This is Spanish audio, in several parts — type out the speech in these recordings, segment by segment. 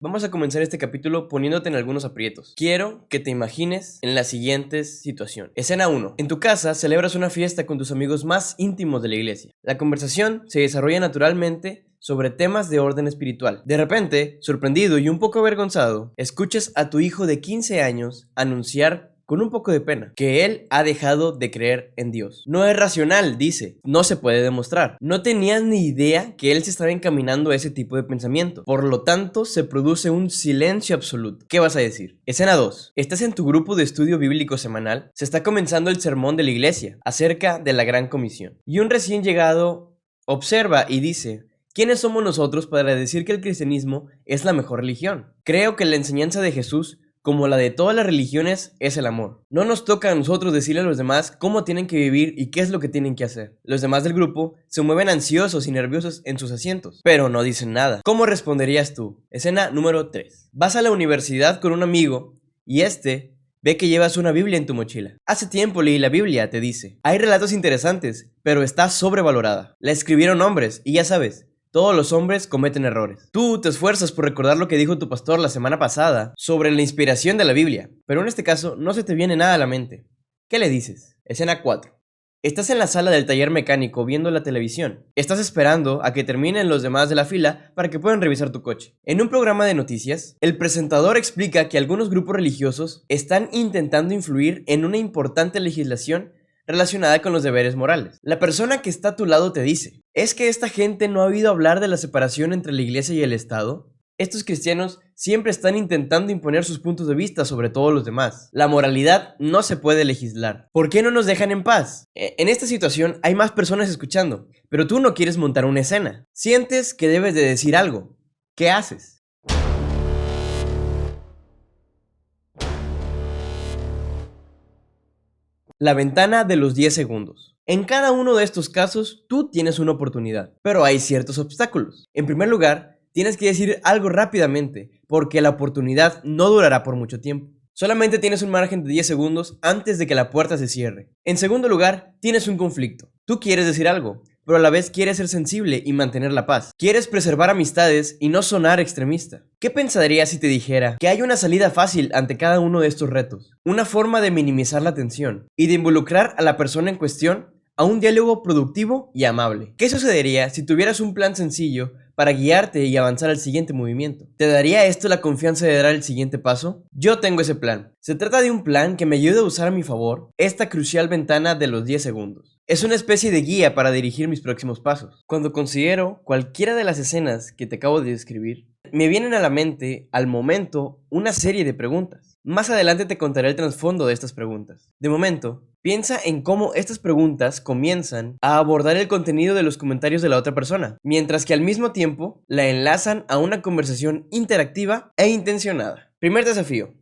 Vamos a comenzar este capítulo poniéndote en algunos aprietos. Quiero que te imagines en la siguiente situación. Escena 1. En tu casa celebras una fiesta con tus amigos más íntimos de la iglesia. La conversación se desarrolla naturalmente sobre temas de orden espiritual. De repente, sorprendido y un poco avergonzado, escuchas a tu hijo de 15 años anunciar con un poco de pena que él ha dejado de creer en Dios. No es racional, dice, no se puede demostrar. No tenías ni idea que él se estaba encaminando a ese tipo de pensamiento. Por lo tanto, se produce un silencio absoluto. ¿Qué vas a decir? Escena 2. Estás en tu grupo de estudio bíblico semanal. Se está comenzando el sermón de la iglesia acerca de la Gran Comisión. Y un recién llegado observa y dice: ¿quiénes somos nosotros para decir que el cristianismo es la mejor religión? Creo que la enseñanza de Jesús, como la de todas las religiones, es el amor. No nos toca a nosotros decirle a los demás cómo tienen que vivir y qué es lo que tienen que hacer. Los demás del grupo se mueven ansiosos y nerviosos en sus asientos, pero no dicen nada. ¿Cómo responderías tú? Escena número 3. Vas a la universidad con un amigo y ve que llevas una Biblia en tu mochila. Hace tiempo leí la Biblia, te dice. Hay relatos interesantes, pero está sobrevalorada. La escribieron hombres y ya sabes, todos los hombres cometen errores. Tú te esfuerzas por recordar lo que dijo tu pastor la semana pasada sobre la inspiración de la Biblia, pero en este caso no se te viene nada a la mente. ¿Qué le dices? Escena 4. Estás en la sala del taller mecánico viendo la televisión. Estás esperando a que terminen los demás de la fila para que puedan revisar tu coche. En un programa de noticias, el presentador explica que algunos grupos religiosos están intentando influir en una importante legislación relacionada con los deberes morales. La persona que está a tu lado te dice: ¿es que esta gente no ha oído hablar de la separación entre la iglesia y el Estado? Estos cristianos siempre están intentando imponer sus puntos de vista sobre todos los demás. La moralidad no se puede legislar. ¿Por qué no nos dejan en paz? En esta situación hay más personas escuchando, pero tú no quieres montar una escena. Sientes que debes de decir algo. ¿Qué haces? La ventana de los 10 segundos. En cada uno de estos casos, tú tienes una oportunidad, pero hay ciertos obstáculos. En primer lugar, tienes que decir algo rápidamente, porque la oportunidad no durará por mucho tiempo. Solamente tienes un margen de 10 segundos antes de que la puerta se cierre. En segundo lugar, tienes un conflicto. Tú quieres decir algo, pero a la vez quieres ser sensible y mantener la paz. Quieres preservar amistades y no sonar extremista. ¿Qué pensarías si te dijera que hay una salida fácil ante cada uno de estos retos? Una forma de minimizar la tensión y de involucrar a la persona en cuestión a un diálogo productivo y amable. ¿Qué sucedería si tuvieras un plan sencillo para guiarte y avanzar al siguiente movimiento? ¿Te daría esto la confianza de dar el siguiente paso? Yo tengo ese plan. Se trata de un plan que me ayuda a usar a mi favor esta crucial ventana de los 10 segundos. Es una especie de guía para dirigir mis próximos pasos. Cuando considero cualquiera de las escenas que te acabo de describir, me vienen a la mente, al momento, una serie de preguntas. Más adelante te contaré el trasfondo de estas preguntas. De momento, piensa en cómo estas preguntas comienzan a abordar el contenido de los comentarios de la otra persona, mientras que al mismo tiempo la enlazan a una conversación interactiva e intencionada. Primer desafío.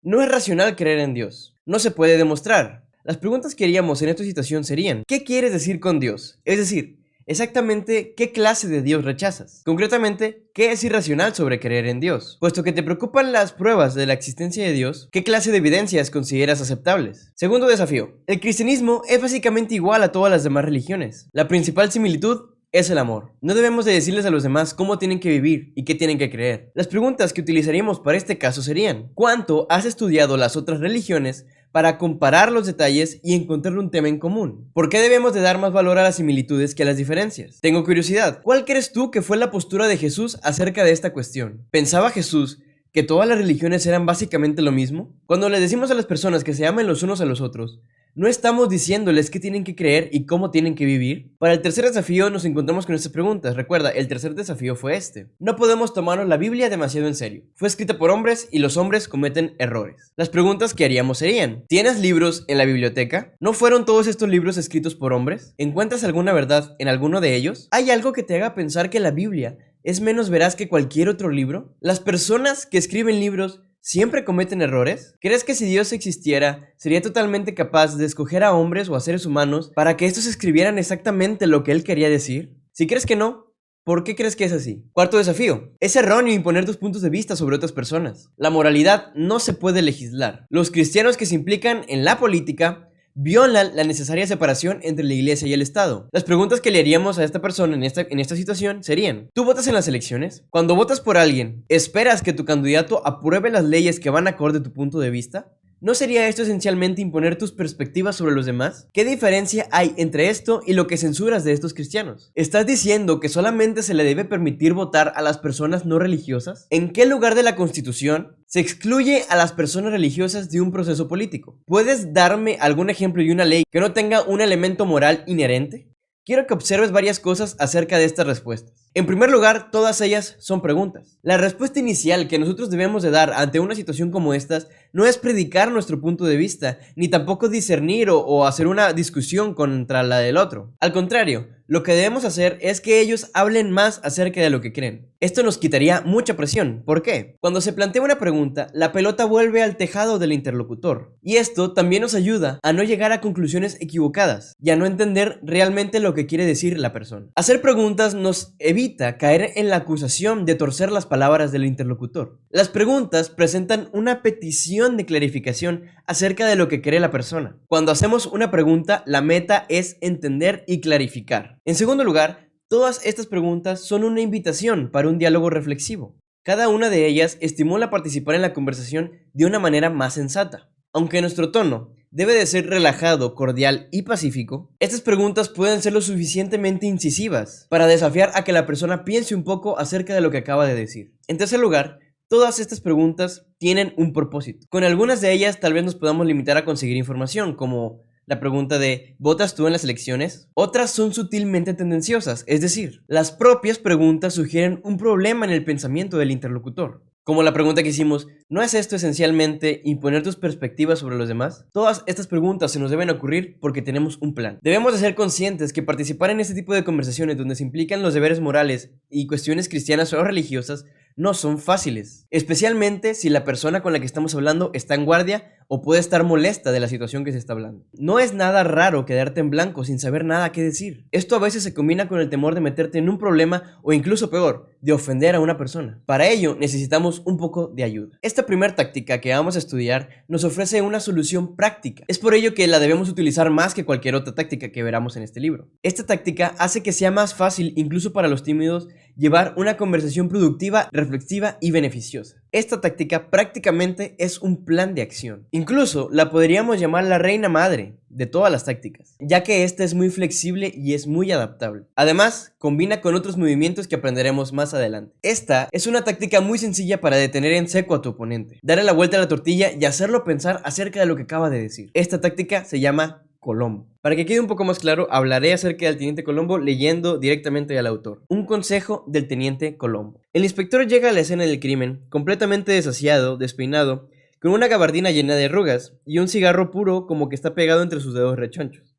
No es racional creer en Dios. No se puede demostrar. Las preguntas que haríamos en esta situación serían: ¿qué quieres decir con Dios? Es decir, exactamente qué clase de Dios rechazas. Concretamente, ¿qué es irracional sobre creer en Dios? Puesto que te preocupan las pruebas de la existencia de Dios, ¿qué clase de evidencias consideras aceptables? Segundo desafío. El cristianismo es básicamente igual a todas las demás religiones. La principal similitud es el amor. No debemos de decirles a los demás cómo tienen que vivir y qué tienen que creer. Las preguntas que utilizaríamos para este caso serían: ¿cuánto has estudiado las otras religiones para comparar los detalles y encontrar un tema en común? ¿Por qué debemos de dar más valor a las similitudes que a las diferencias? Tengo curiosidad. ¿Cuál crees tú que fue la postura de Jesús acerca de esta cuestión? ¿Pensaba Jesús que todas las religiones eran básicamente lo mismo? Cuando le decimos a las personas que se amen los unos a los otros, ¿no estamos diciéndoles qué tienen que creer y cómo tienen que vivir? Para el tercer desafío nos encontramos con estas preguntas. Recuerda, el tercer desafío fue este. No podemos tomarnos la Biblia demasiado en serio. Fue escrita por hombres y los hombres cometen errores. Las preguntas que haríamos serían: ¿tienes libros en la biblioteca? ¿No fueron todos estos libros escritos por hombres? ¿Encuentras alguna verdad en alguno de ellos? ¿Hay algo que te haga pensar que la Biblia es menos veraz que cualquier otro libro? ¿Las personas que escriben libros siempre cometen errores? ¿Crees que si Dios existiera, sería totalmente capaz de escoger a hombres o a seres humanos para que estos escribieran exactamente lo que Él quería decir? Si crees que no, ¿por qué crees que es así? Cuarto desafío. Es erróneo imponer tus puntos de vista sobre otras personas. La moralidad no se puede legislar. Los cristianos que se implican en la política violan la necesaria separación entre la iglesia y el Estado. Las preguntas que le haríamos a esta persona en esta situación serían: ¿tú votas en las elecciones? Cuando votas por alguien, ¿esperas que tu candidato apruebe las leyes que van acorde a tu punto de vista? ¿No sería esto esencialmente imponer tus perspectivas sobre los demás? ¿Qué diferencia hay entre esto y lo que censuras de estos cristianos? ¿Estás diciendo que solamente se le debe permitir votar a las personas no religiosas? ¿En qué lugar de la Constitución se excluye a las personas religiosas de un proceso político? ¿Puedes darme algún ejemplo de una ley que no tenga un elemento moral inherente? Quiero que observes varias cosas acerca de estas respuestas. En primer lugar, todas ellas son preguntas. La respuesta inicial que nosotros debemos de dar ante una situación como estas no es predicar nuestro punto de vista, ni tampoco discernir o hacer una discusión contra la del otro. Al contrario, lo que debemos hacer es que ellos hablen más acerca de lo que creen. Esto nos quitaría mucha presión. ¿Por qué? Cuando se plantea una pregunta, la pelota vuelve al tejado del interlocutor. Y esto también nos ayuda a no llegar a conclusiones equivocadas y a no entender realmente lo que quiere decir la persona. Hacer preguntas nos evita caer en la acusación de torcer las palabras del interlocutor. Las preguntas presentan una petición de clarificación acerca de lo que cree la persona. Cuando hacemos una pregunta, la meta es entender y clarificar. En segundo lugar, todas estas preguntas son una invitación para un diálogo reflexivo. Cada una de ellas estimula participar en la conversación de una manera más sensata. Aunque nuestro tono debe de ser relajado, cordial y pacífico, estas preguntas pueden ser lo suficientemente incisivas para desafiar a que la persona piense un poco acerca de lo que acaba de decir. En tercer lugar, todas estas preguntas tienen un propósito. Con algunas de ellas tal vez nos podamos limitar a conseguir información, como la pregunta de ¿votas tú en las elecciones? Otras son sutilmente tendenciosas, es decir, las propias preguntas sugieren un problema en el pensamiento del interlocutor. Como la pregunta que hicimos, ¿no es esto esencialmente imponer tus perspectivas sobre los demás? Todas estas preguntas se nos deben ocurrir porque tenemos un plan. Debemos de ser conscientes que participar en este tipo de conversaciones donde se implican los deberes morales y cuestiones cristianas o religiosas no son fáciles, especialmente si la persona con la que estamos hablando está en guardia o puede estar molesta de la situación que se está hablando. No es nada raro quedarte en blanco sin saber nada que decir. Esto a veces se combina con el temor de meterte en un problema o incluso peor, de ofender a una persona. Para ello necesitamos un poco de ayuda. Esta primera táctica que vamos a estudiar nos ofrece una solución práctica. Es por ello que la debemos utilizar más que cualquier otra táctica que veramos en este libro. Esta táctica hace que sea más fácil, incluso para los tímidos, llevar una conversación productiva, reflexiva y beneficiosa. Esta táctica prácticamente es un plan de acción. Incluso la podríamos llamar la reina madre de todas las tácticas, ya que esta es muy flexible y es muy adaptable. Además, combina con otros movimientos que aprenderemos más adelante. Esta es una táctica muy sencilla para detener en seco a tu oponente, darle la vuelta a la tortilla y hacerlo pensar acerca de lo que acaba de decir. Esta táctica se llama Colombo. Para que quede un poco más claro, hablaré acerca del teniente Colombo leyendo directamente al autor. Un consejo del teniente Colombo. El inspector llega a la escena del crimen, completamente desasiado, despeinado, con una gabardina llena de arrugas y un cigarro puro como que está pegado entre sus dedos rechonchos.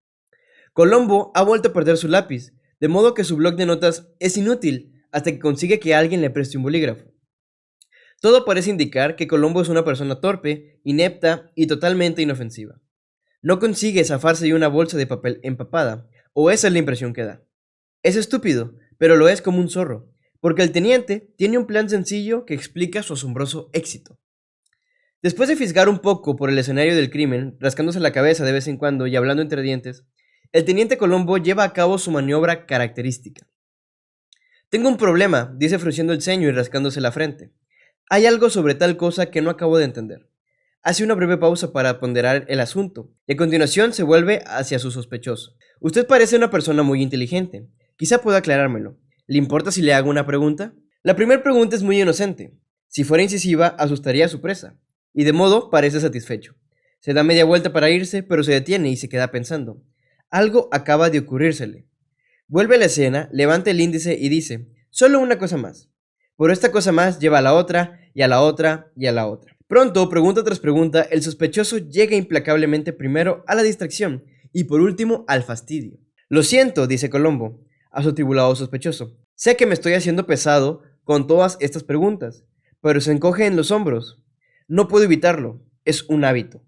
Colombo ha vuelto a perder su lápiz, de modo que su bloc de notas es inútil hasta que consigue que alguien le preste un bolígrafo. Todo parece indicar que Colombo es una persona torpe, inepta y totalmente inofensiva. No consigue zafarse de una bolsa de papel empapada, o esa es la impresión que da. Es estúpido, pero lo es como un zorro, porque el teniente tiene un plan sencillo que explica su asombroso éxito. Después de fisgar un poco por el escenario del crimen, rascándose la cabeza de vez en cuando y hablando entre dientes, el teniente Colombo lleva a cabo su maniobra característica. «Tengo un problema», dice frunciendo el ceño y rascándose la frente. «Hay algo sobre tal cosa que no acabo de entender». Hace una breve pausa para ponderar el asunto, y a continuación se vuelve hacia su sospechoso. «Usted parece una persona muy inteligente. Quizá pueda aclarármelo. ¿Le importa si le hago una pregunta?» La primera pregunta es muy inocente. Si fuera incisiva, asustaría a su presa. Y de modo parece satisfecho. Se da media vuelta para irse, pero se detiene y se queda pensando. Algo acaba de ocurrírsele. Vuelve a la escena, levanta el índice y dice, «Solo una cosa más». Pero esta cosa más lleva a la otra, y a la otra, y a la otra. Pronto, pregunta tras pregunta, el sospechoso llega implacablemente primero a la distracción y por último al fastidio. «Lo siento», dice Colombo a su atribulado sospechoso. «Sé que me estoy haciendo pesado con todas estas preguntas, pero se encoge en los hombros. No puedo evitarlo, es un hábito».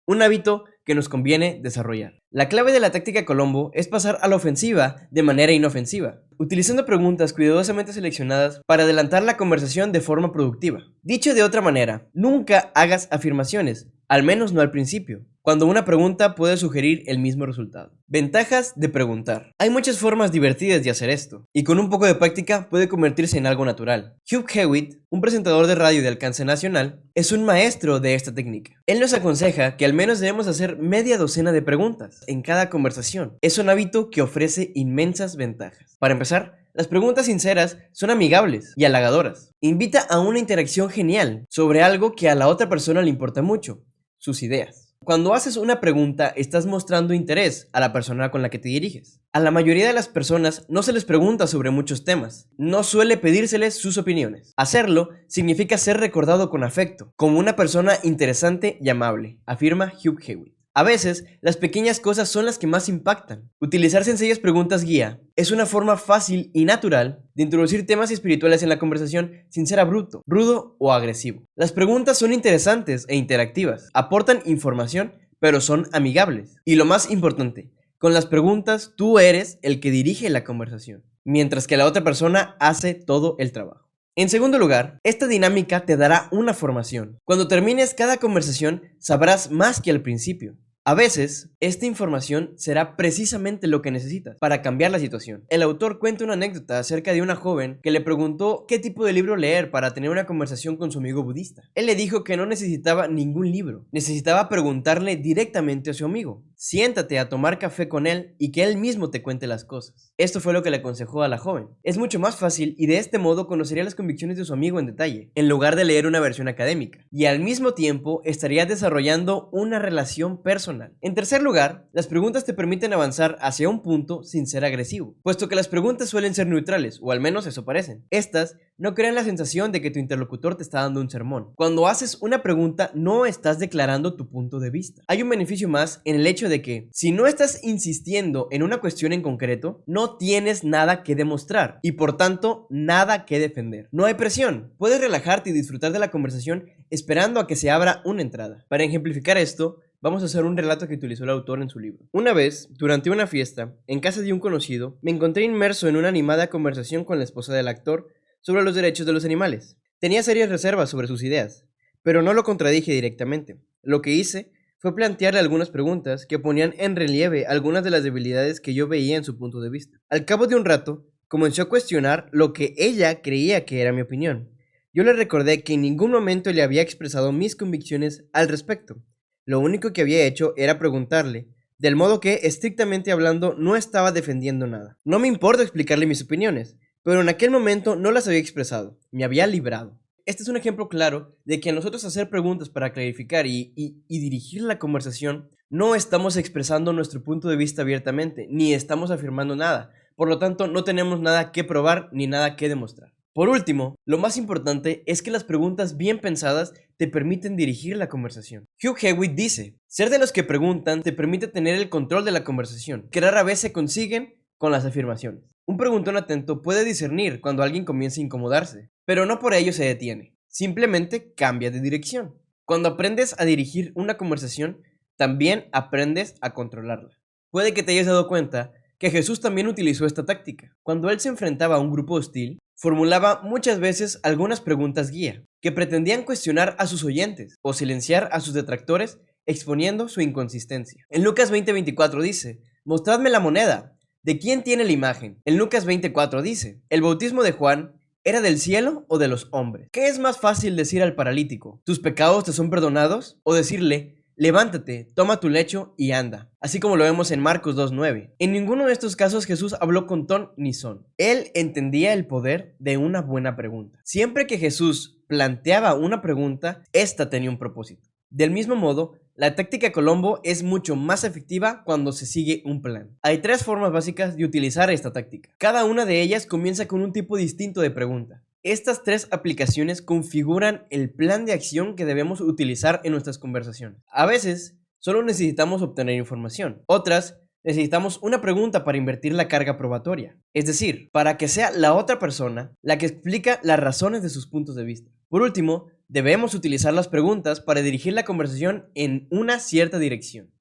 Un hábito que nos conviene desarrollar. La clave de la táctica Colombo es pasar a la ofensiva de manera inofensiva, utilizando preguntas cuidadosamente seleccionadas para adelantar la conversación de forma productiva. Dicho de otra manera, nunca hagas afirmaciones, al menos no al principio. cuando una pregunta puede sugerir el mismo resultado. Ventajas de preguntar. Hay muchas formas divertidas de hacer esto, y con un poco de práctica puede convertirse en algo natural. Hugh Hewitt, un presentador de radio de alcance nacional, es un maestro de esta técnica. Él nos aconseja que al menos debemos hacer media docena de preguntas en cada conversación. Es un hábito que ofrece inmensas ventajas. Para empezar, las preguntas sinceras son amigables y halagadoras. Invita a una interacción genial sobre algo que a la otra persona le importa mucho, sus ideas. Cuando haces una pregunta, estás mostrando interés a la persona con la que te diriges. A la mayoría de las personas no se les pregunta sobre muchos temas, no suele pedírseles sus opiniones. Hacerlo significa ser recordado con afecto, como una persona interesante y amable, afirma Hugh Hewitt. A veces, las pequeñas cosas son las que más impactan. Utilizar sencillas preguntas guía es una forma fácil y natural de introducir temas espirituales en la conversación sin ser abrupto, rudo o agresivo. Las preguntas son interesantes e interactivas, aportan información, pero son amigables. Y lo más importante, con las preguntas tú eres el que dirige la conversación, mientras que la otra persona hace todo el trabajo. En segundo lugar, esta dinámica te dará una formación. Cuando termines cada conversación, sabrás más que al principio. A veces, esta información será precisamente lo que necesitas para cambiar la situación. El autor cuenta una anécdota acerca de una joven que le preguntó qué tipo de libro leer para tener una conversación con su amigo budista. Él le dijo que no necesitaba ningún libro, necesitaba preguntarle directamente a su amigo. Siéntate a tomar café con él y que él mismo te cuente las cosas. Esto fue lo que le aconsejó a la joven. Es mucho más fácil y de este modo conocería las convicciones de su amigo en detalle, en lugar de leer una versión académica. Y al mismo tiempo estaría desarrollando una relación personal. En tercer lugar, las preguntas te permiten avanzar hacia un punto sin ser agresivo, puesto que las preguntas suelen ser neutrales, o al menos eso parecen. Estas no crean la sensación de que tu interlocutor te está dando un sermón. Cuando haces una pregunta, no estás declarando tu punto de vista. Hay un beneficio más en el hecho de que, si no estás insistiendo en una cuestión en concreto, no tienes nada que demostrar, y por tanto, nada que defender. No hay presión. Puedes relajarte y disfrutar de la conversación esperando a que se abra una entrada. Para ejemplificar esto, vamos a hacer un relato que utilizó el autor en su libro. Una vez, durante una fiesta, en casa de un conocido, me encontré inmerso en una animada conversación con la esposa del actor sobre los derechos de los animales. Tenía serias reservas sobre sus ideas, pero no lo contradije directamente. Lo que hice fue plantearle algunas preguntas que ponían en relieve algunas de las debilidades que yo veía en su punto de vista. Al cabo de un rato, comenzó a cuestionar lo que ella creía que era mi opinión. Yo le recordé que en ningún momento le había expresado mis convicciones al respecto. Lo único que había hecho era preguntarle, del modo que, estrictamente hablando, no estaba defendiendo nada. No me importa explicarle mis opiniones, pero en aquel momento no las había expresado, me había librado. Este es un ejemplo claro de que a nosotros hacer preguntas para clarificar y dirigir la conversación, no estamos expresando nuestro punto de vista abiertamente, ni estamos afirmando nada. Por lo tanto, no tenemos nada que probar ni nada que demostrar. Por último, lo más importante es que las preguntas bien pensadas te permiten dirigir la conversación. Hugh Hewitt dice, ser de los que preguntan te permite tener el control de la conversación, que rara vez se consiguen con las afirmaciones. Un preguntón atento puede discernir cuando alguien comienza a incomodarse, pero no por ello se detiene, simplemente cambia de dirección. Cuando aprendes a dirigir una conversación, también aprendes a controlarla. Puede que te hayas dado cuenta que Jesús también utilizó esta táctica. Cuando él se enfrentaba a un grupo hostil, formulaba muchas veces algunas preguntas guía, que pretendían cuestionar a sus oyentes o silenciar a sus detractores exponiendo su inconsistencia. En Lucas 20:24 dice, mostradme la moneda, ¿de quién tiene la imagen? En Lucas 20:4 dice, ¿el bautismo de Juan era del cielo o de los hombres? ¿Qué es más fácil decir al paralítico, tus pecados te son perdonados? O decirle, levántate, toma tu lecho y anda, así como lo vemos en Marcos 2:9. En ninguno de estos casos Jesús habló con ton ni son. Él entendía el poder de una buena pregunta. Siempre que Jesús planteaba una pregunta, esta tenía un propósito. Del mismo modo, la táctica Colombo es mucho más efectiva cuando se sigue un plan. Hay 3 formas básicas de utilizar esta táctica. Cada una de ellas comienza con un tipo distinto de pregunta. Estas 3 aplicaciones configuran el plan de acción que debemos utilizar en nuestras conversaciones. A veces, solo necesitamos obtener información. Otras, necesitamos una pregunta para invertir la carga probatoria. Es decir, para que sea la otra persona la que explica las razones de sus puntos de vista. Por último, debemos utilizar las preguntas para dirigir la conversación en una cierta dirección.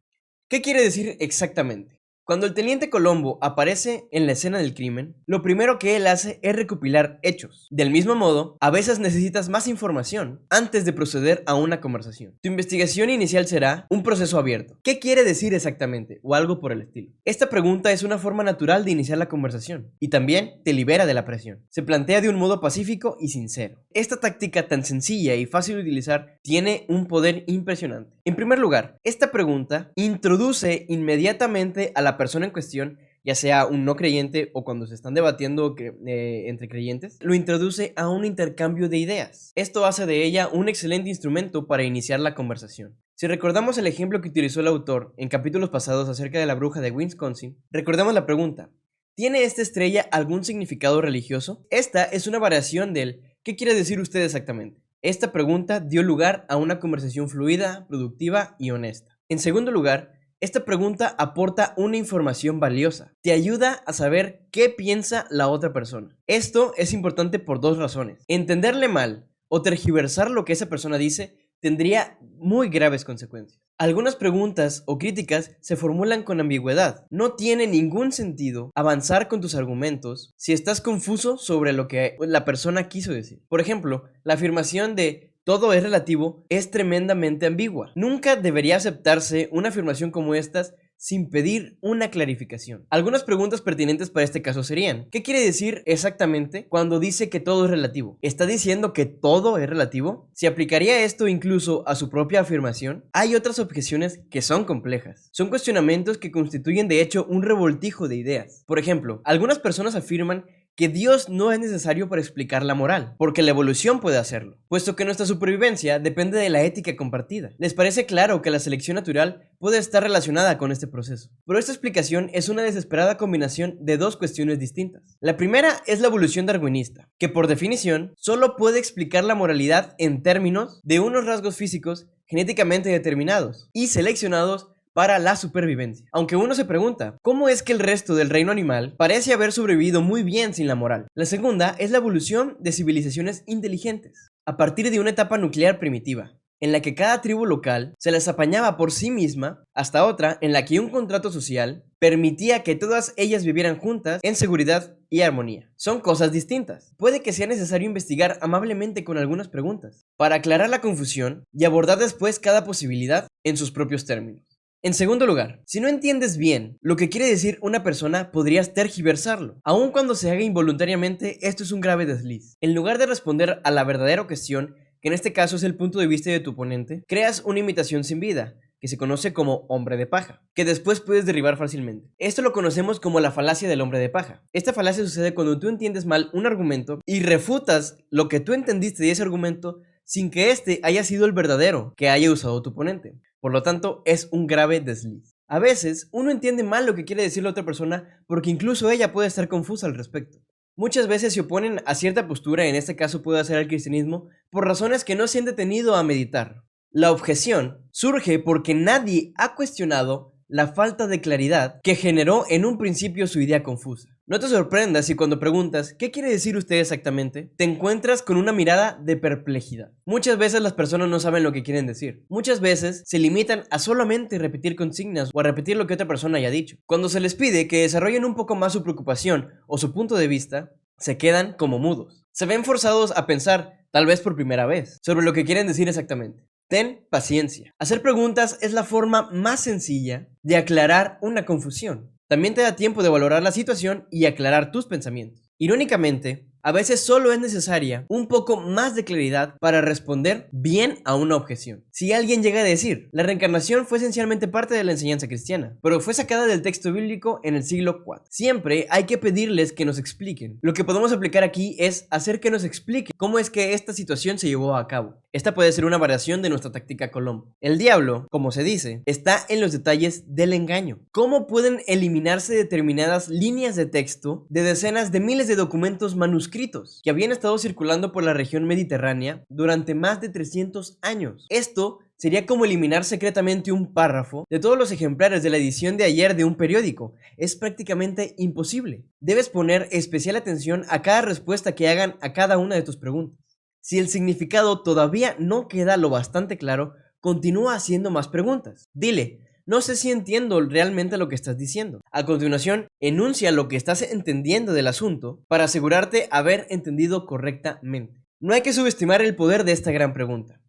¿Qué quiere decir exactamente? Cuando el teniente Colombo aparece en la escena del crimen, lo primero que él hace es recopilar hechos. Del mismo modo, a veces necesitas más información antes de proceder a una conversación. Tu investigación inicial será un proceso abierto. ¿Qué quiere decir exactamente? O algo por el estilo. Esta pregunta es una forma natural de iniciar la conversación y también te libera de la presión. Se plantea de un modo pacífico y sincero. Esta táctica tan sencilla y fácil de utilizar tiene un poder impresionante. En primer lugar, esta pregunta introduce inmediatamente a la persona en cuestión, ya sea un no creyente o cuando se están debatiendo entre creyentes, lo introduce a un intercambio de ideas. Esto hace de ella un excelente instrumento para iniciar la conversación. Si recordamos el ejemplo que utilizó el autor en capítulos pasados acerca de la bruja de Wisconsin, recordemos la pregunta: ¿tiene esta estrella algún significado religioso? Esta es una variación del ¿qué quiere decir usted exactamente? Esta pregunta dio lugar a una conversación fluida, productiva y honesta. En segundo lugar, esta pregunta aporta una información valiosa. Te ayuda a saber qué piensa la otra persona. Esto es importante por dos razones. Entenderle mal o tergiversar lo que esa persona dice tendría muy graves consecuencias. Algunas preguntas o críticas se formulan con ambigüedad. No tiene ningún sentido avanzar con tus argumentos si estás confuso sobre lo que la persona quiso decir. Por ejemplo, la afirmación de todo es relativo es tremendamente ambigua. Nunca debería aceptarse una afirmación como estas sin pedir una clarificación. Algunas preguntas pertinentes para este caso serían: ¿qué quiere decir exactamente cuando dice que todo es relativo? ¿Está diciendo que todo es relativo? ¿Se aplicaría esto incluso a su propia afirmación? Hay otras objeciones que son complejas. Son cuestionamientos que constituyen de hecho un revoltijo de ideas. Por ejemplo, algunas personas afirman que Dios no es necesario para explicar la moral, porque la evolución puede hacerlo, puesto que nuestra supervivencia depende de la ética compartida. Les parece claro que la selección natural puede estar relacionada con este proceso, pero esta explicación es una desesperada combinación de dos cuestiones distintas. La primera es la evolución darwinista, que por definición solo puede explicar la moralidad en términos de unos rasgos físicos genéticamente determinados y seleccionados para la supervivencia. Aunque uno se pregunta, ¿cómo es que el resto del reino animal parece haber sobrevivido muy bien sin la moral? La segunda es la evolución de civilizaciones inteligentes, a partir de una etapa nuclear primitiva, en la que cada tribu local se las apañaba por sí misma, hasta otra en la que un contrato social permitía que todas ellas vivieran juntas en seguridad y armonía. Son cosas distintas. Puede que sea necesario investigar amablemente con algunas preguntas, para aclarar la confusión y abordar después cada posibilidad en sus propios términos. En segundo lugar, si no entiendes bien lo que quiere decir una persona, podrías tergiversarlo. Aun cuando se haga involuntariamente, esto es un grave desliz. En lugar de responder a la verdadera cuestión, que en este caso es el punto de vista de tu oponente, creas una imitación sin vida, que se conoce como hombre de paja, que después puedes derribar fácilmente. Esto lo conocemos como la falacia del hombre de paja. Esta falacia sucede cuando tú entiendes mal un argumento y refutas lo que tú entendiste de ese argumento sin que este haya sido el verdadero que haya usado tu oponente. Por lo tanto, es un grave desliz. A veces, uno entiende mal lo que quiere decir la otra persona porque incluso ella puede estar confusa al respecto. Muchas veces se oponen a cierta postura, en este caso puede ser al cristianismo, por razones que no se han detenido a meditar. La objeción surge porque nadie ha cuestionado la falta de claridad que generó en un principio su idea confusa. No te sorprendas si cuando preguntas ¿qué quiere decir usted exactamente?, te encuentras con una mirada de perplejidad. Muchas veces las personas no saben lo que quieren decir. Muchas veces se limitan a solamente repetir consignas o a repetir lo que otra persona haya dicho. Cuando se les pide que desarrollen un poco más su preocupación o su punto de vista, se quedan como mudos. Se ven forzados a pensar, tal vez por primera vez, sobre lo que quieren decir exactamente. Ten paciencia. Hacer preguntas es la forma más sencilla de aclarar una confusión. También te da tiempo de valorar la situación y aclarar tus pensamientos. Irónicamente, a veces solo es necesaria un poco más de claridad para responder bien a una objeción. Si alguien llega a decir, la reencarnación fue esencialmente parte de la enseñanza cristiana, pero fue sacada del texto bíblico en el siglo IV. Siempre hay que pedirles que nos expliquen. Lo que podemos aplicar aquí es hacer que nos expliquen cómo es que esta situación se llevó a cabo. Esta puede ser una variación de nuestra táctica Colombo. El diablo, como se dice, está en los detalles del engaño. ¿Cómo pueden eliminarse determinadas líneas de texto de decenas de miles de documentos manuscritos que habían estado circulando por la región mediterránea durante más de 300 años? Esto sería como eliminar secretamente un párrafo de todos los ejemplares de la edición de ayer de un periódico. Es prácticamente imposible. Debes poner especial atención a cada respuesta que hagan a cada una de tus preguntas. Si el significado todavía no queda lo bastante claro, continúa haciendo más preguntas. Dile, no sé si entiendo realmente lo que estás diciendo. A continuación, enuncia lo que estás entendiendo del asunto para asegurarte haber entendido correctamente. No hay que subestimar el poder de esta gran pregunta.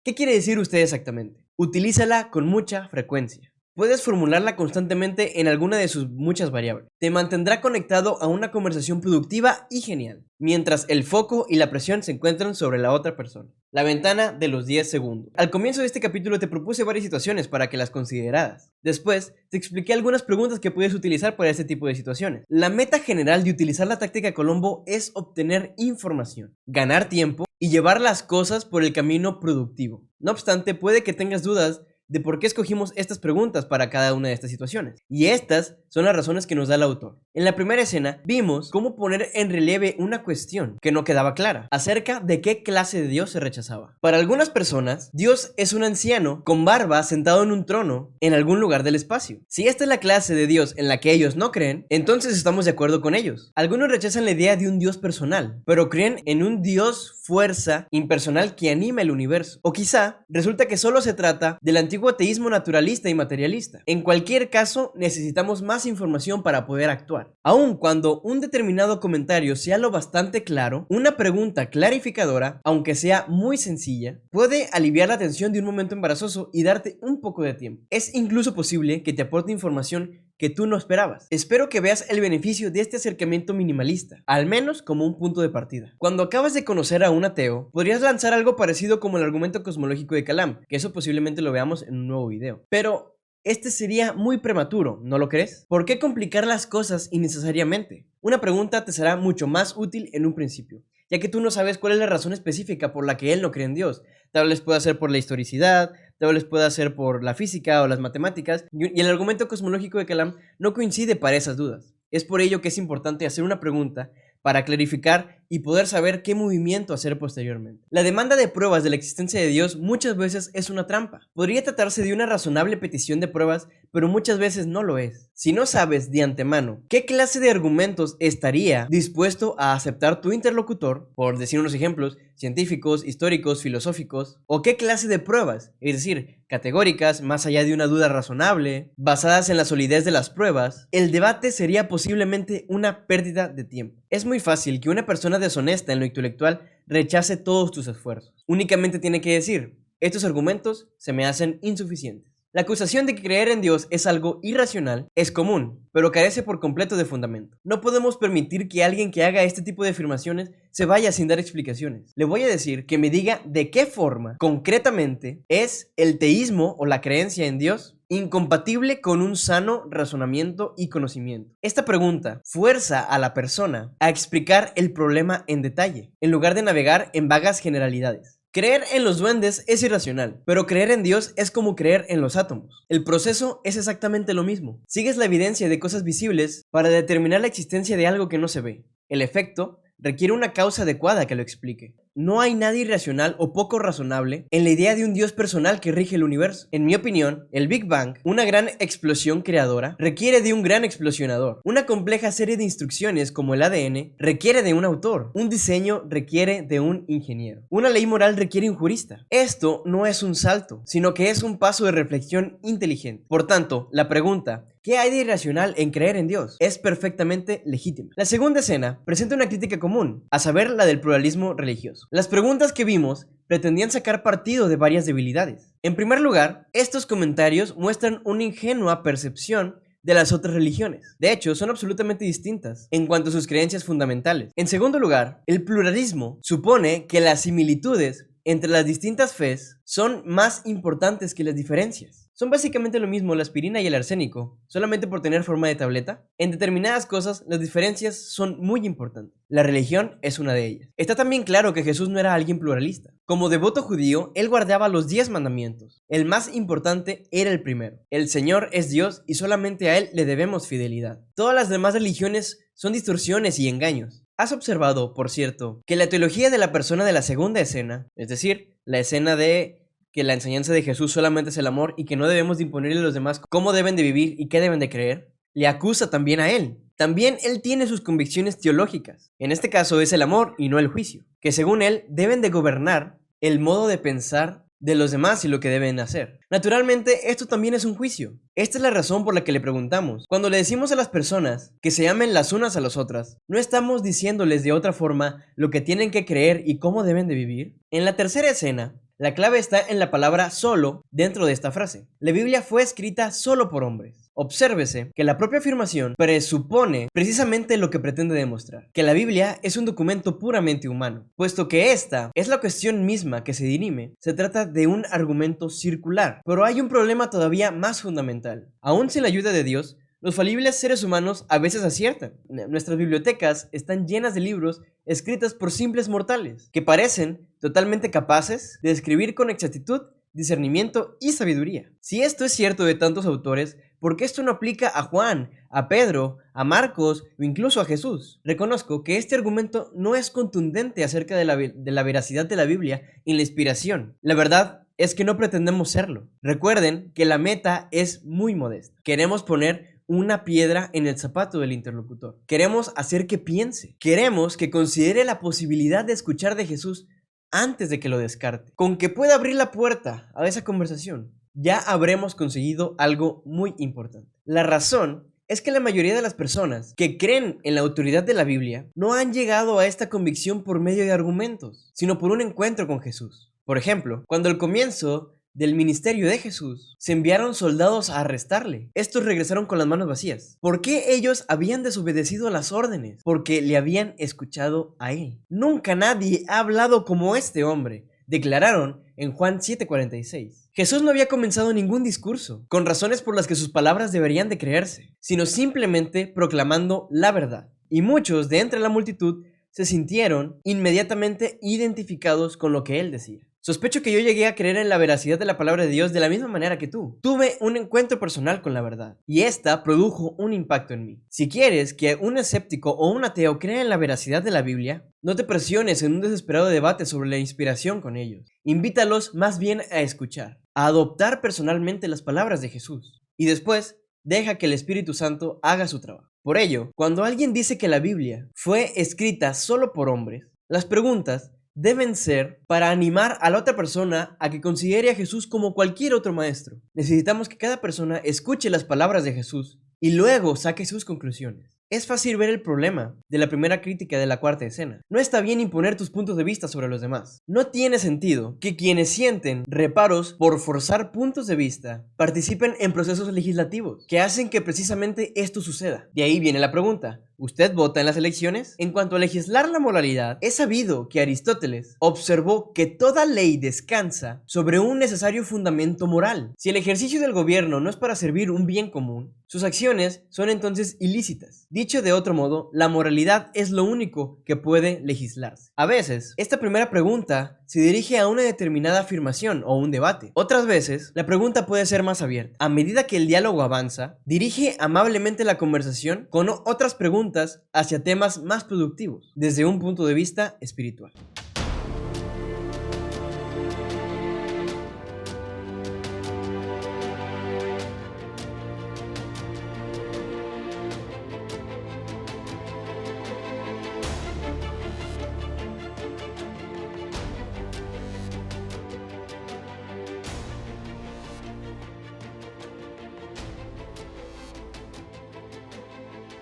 ¿Qué quiere decir usted exactamente? Utilízala con mucha frecuencia. Puedes formularla constantemente en alguna de sus muchas variables. Te mantendrá conectado a una conversación productiva y genial, mientras el foco y la presión se encuentran sobre la otra persona. La ventana de los 10 segundos. Al comienzo de este capítulo te propuse varias situaciones para que las consideraras. Después, te expliqué algunas preguntas que puedes utilizar para este tipo de situaciones. La meta general de utilizar la táctica Colombo es obtener información, ganar tiempo y llevar las cosas por el camino productivo. No obstante, puede que tengas dudas de por qué escogimos estas preguntas para cada una de estas situaciones. Y estas son las razones que nos da el autor. En la primera escena vimos cómo poner en relieve una cuestión que no quedaba clara acerca de qué clase de Dios se rechazaba. Para algunas personas, Dios es un anciano con barba sentado en un trono en algún lugar del espacio. Si esta es la clase de Dios en la que ellos no creen, entonces estamos de acuerdo con ellos. Algunos rechazan la idea de un Dios personal, pero creen en un Dios fuerza impersonal que anima el universo. O quizá resulta que solo se trata del antiguo ateísmo naturalista y materialista. En cualquier caso, necesitamos más información para poder actuar. Aun cuando un determinado comentario sea lo bastante claro, una pregunta clarificadora, aunque sea muy sencilla, puede aliviar la tensión de un momento embarazoso y darte un poco de tiempo. Es incluso posible que te aporte información que tú no esperabas. Espero que veas el beneficio de este acercamiento minimalista, al menos como un punto de partida. Cuando acabas de conocer a un ateo, podrías lanzar algo parecido como el argumento cosmológico de Kalam, que eso posiblemente lo veamos en un nuevo video. Pero este sería muy prematuro, ¿no lo crees? ¿Por qué complicar las cosas innecesariamente? Una pregunta te será mucho más útil en un principio, ya que tú no sabes cuál es la razón específica por la que él no cree en Dios. Tal vez pueda ser por la historicidad, tal vez pueda ser por la física o las matemáticas, y el argumento cosmológico de Kalam no coincide para esas dudas. Es por ello que es importante hacer una pregunta para clarificar y poder saber qué movimiento hacer posteriormente. La demanda de pruebas de la existencia de Dios muchas veces es una trampa. Podría tratarse de una razonable petición de pruebas, pero muchas veces no lo es. Si no sabes de antemano qué clase de argumentos estaría dispuesto a aceptar tu interlocutor, por decir unos ejemplos, científicos, históricos, filosóficos, o qué clase de pruebas, es decir, categóricas, más allá de una duda razonable, basadas en la solidez de las pruebas, el debate sería posiblemente una pérdida de tiempo. Es muy fácil que una persona deshonesta en lo intelectual rechace todos tus esfuerzos. Únicamente tiene que decir: estos argumentos se me hacen insuficientes. La acusación de que creer en Dios es algo irracional es común, pero carece por completo de fundamento. No podemos permitir que alguien que haga este tipo de afirmaciones se vaya sin dar explicaciones. Le voy a decir que me diga de qué forma, concretamente, es el teísmo o la creencia en Dios incompatible con un sano razonamiento y conocimiento. Esta pregunta fuerza a la persona a explicar el problema en detalle, en lugar de navegar en vagas generalidades. Creer en los duendes es irracional, pero creer en Dios es como creer en los átomos. El proceso es exactamente lo mismo. Sigues la evidencia de cosas visibles para determinar la existencia de algo que no se ve. El efecto requiere una causa adecuada que lo explique. No hay nada irracional o poco razonable en la idea de un Dios personal que rige el universo. En mi opinión, el Big Bang, una gran explosión creadora, requiere de un gran explosionador. Una compleja serie de instrucciones como el ADN requiere de un autor. Un diseño requiere de un ingeniero. Una ley moral requiere un jurista. Esto no es un salto, sino que es un paso de reflexión inteligente. Por tanto, la pregunta: ¿qué hay de irracional en creer en Dios?, es perfectamente legítima. La segunda escena presenta una crítica común, a saber, la del pluralismo religioso. Las preguntas que vimos pretendían sacar partido de varias debilidades. En primer lugar, estos comentarios muestran una ingenua percepción de las otras religiones. De hecho, son absolutamente distintas en cuanto a sus creencias fundamentales. En segundo lugar, el pluralismo supone que las similitudes entre las distintas fes son más importantes que las diferencias. Son básicamente lo mismo la aspirina y el arsénico, solamente por tener forma de tableta. En determinadas cosas, las diferencias son muy importantes. La religión es una de ellas. Está también claro que Jesús no era alguien pluralista. Como devoto judío, él guardaba los 10 mandamientos. El más importante era el primero: el Señor es Dios y solamente a Él le debemos fidelidad. Todas las demás religiones son distorsiones y engaños. ¿Has observado, por cierto, que la teología de la persona de la segunda escena, es decir, la escena de que la enseñanza de Jesús solamente es el amor y que no debemos de imponerle a los demás cómo deben de vivir y qué deben de creer, le acusa también a él? También él tiene sus convicciones teológicas. En este caso es el amor y no el juicio, que según él deben de gobernar el modo de pensar de los demás y lo que deben hacer. Naturalmente, esto también es un juicio. Esta es la razón por la que le preguntamos. Cuando le decimos a las personas que se amen las unas a las otras, no estamos diciéndoles de otra forma lo que tienen que creer y cómo deben de vivir. En la tercera escena, la clave está en la palabra solo dentro de esta frase. La Biblia fue escrita solo por hombres. Obsérvese que la propia afirmación presupone precisamente lo que pretende demostrar, que la Biblia es un documento puramente humano, puesto que esta es la cuestión misma que se dirime. Se trata de un argumento circular, pero hay un problema todavía más fundamental. Aún sin la ayuda de Dios, los falibles seres humanos a veces aciertan. Nuestras bibliotecas están llenas de libros escritos por simples mortales, que parecen totalmente capaces de escribir con exactitud, discernimiento y sabiduría. Si esto es cierto de tantos autores, ¿por qué esto no aplica a Juan, a Pedro, a Marcos o incluso a Jesús? Reconozco que este argumento no es contundente acerca de la veracidad de la Biblia y la inspiración. La verdad es que no pretendemos serlo. Recuerden que la meta es muy modesta. Queremos poner una piedra en el zapato del interlocutor. Queremos hacer que piense. Queremos que considere la posibilidad de escuchar de Jesús antes de que lo descarte. Con que pueda abrir la puerta a esa conversación, ya habremos conseguido algo muy importante. La razón es que la mayoría de las personas que creen en la autoridad de la Biblia no han llegado a esta convicción por medio de argumentos, sino por un encuentro con Jesús. Por ejemplo, cuando al comienzo del ministerio de Jesús se enviaron soldados a arrestarle, estos regresaron con las manos vacías. ¿Por qué ellos habían desobedecido a las órdenes? Porque le habían escuchado a él. Nunca nadie ha hablado como este hombre, declararon en Juan 7:46. Jesús no había comenzado ningún discurso con razones por las que sus palabras deberían de creerse, sino simplemente proclamando la verdad. Y muchos de entre la multitud se sintieron inmediatamente identificados con lo que él decía. Sospecho que yo llegué a creer en la veracidad de la palabra de Dios de la misma manera que tú. Tuve un encuentro personal con la verdad, y esta produjo un impacto en mí. Si quieres que un escéptico o un ateo crea en la veracidad de la Biblia, no te presiones en un desesperado debate sobre la inspiración con ellos. Invítalos más bien a escuchar, a adoptar personalmente las palabras de Jesús, y después deja que el Espíritu Santo haga su trabajo. Por ello, cuando alguien dice que la Biblia fue escrita solo por hombres, las preguntas deben ser para animar a la otra persona a que considere a Jesús como cualquier otro maestro. Necesitamos que cada persona escuche las palabras de Jesús y luego saque sus conclusiones. Es fácil ver el problema de la primera crítica de la cuarta escena. No está bien imponer tus puntos de vista sobre los demás. No tiene sentido que quienes sienten reparos por forzar puntos de vista participen en procesos legislativos que hacen que precisamente esto suceda. De ahí viene la pregunta: ¿usted vota en las elecciones? En cuanto a legislar la moralidad, es sabido que Aristóteles observó que toda ley descansa sobre un necesario fundamento moral. Si el ejercicio del gobierno no es para servir un bien común, sus acciones son entonces ilícitas. Dicho de otro modo, la moralidad es lo único que puede legislarse. A veces, esta primera pregunta se dirige a una determinada afirmación o un debate. Otras veces, la pregunta puede ser más abierta. A medida que el diálogo avanza, dirige amablemente la conversación con otras preguntas hacia temas más productivos, desde un punto de vista espiritual.